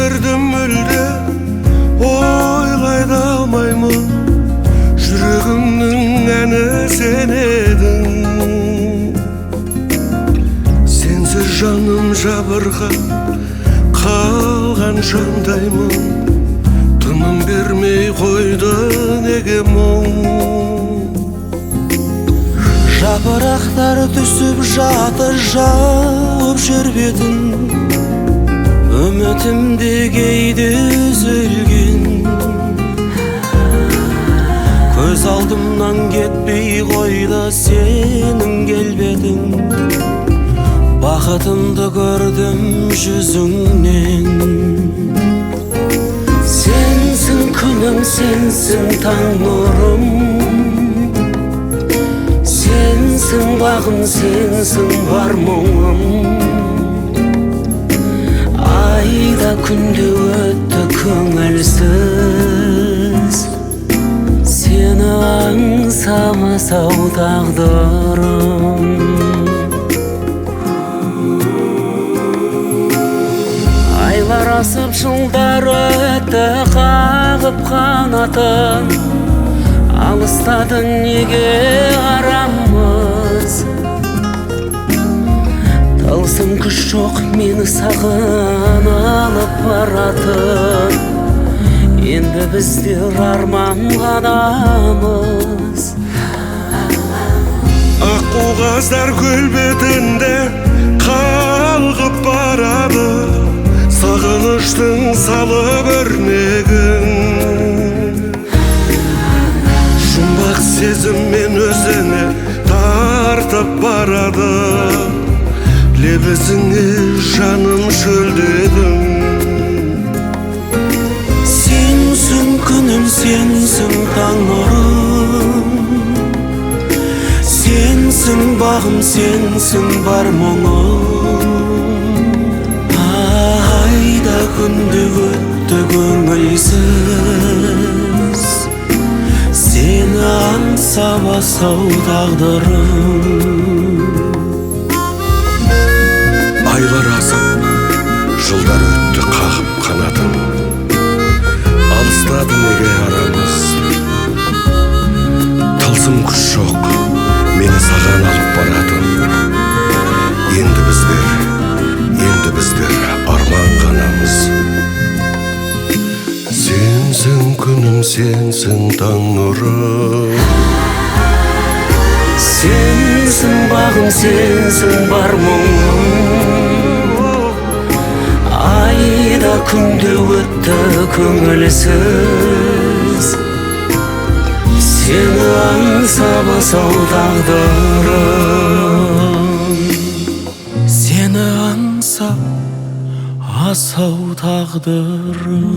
бердім мүлде, ойлай да алмаймын. Жүрегімнің әні сен едің. Сенсіз жаным жабырға қалған жандаймын. Тыным бермей қойды неге мұң. Жапырақтар түсіп жатыр жауып жер бетін. Үмітімде кейде үзілген. Көз алдымнан кетпей қойды сенің келбетің. Бақытымды көрдім жүзіңнен. Сенсің күнім, сенсің таң нұрым. Сенсің бағым, сенсің бар мұңым. Айда күнде өтті көңілсіз. Сені аңсамасау тағдырым. Айлар асып жылдар өтті қағып қанатын. Алыстадың неге арамыз. Тылсым күш жоқ мені саған алып баратын. Енді біздер арман ғанамыз. Ақ қағаздар көл бетінде қалғып барады. Сағыныштың салып өрнегін. Жұмбақ сезіммен өзіне тартып барады. Лебізіңе жаным шөлдедім. Сенсің күнім, сенсің таң нұрым. Сенсің бағым, сенсің бар мұңым. Айда күнде өтті көңілсіз. Сені аңсамасау тағдырым. Айлар асып, жылдар өтті қағып қанатын. Алыстады неге арамыз. Тылсым күш жоқ мені саған алып баратын. Енді біздер арман ғанамыз. Сенсің күнім, сенсің таң нұрым. Сенсің бағым, сенсің бар мұңым. Айда күнде өтті көңілсіз. Сені аңсамасау тағдырым. Сені аңсап асау тағдырым.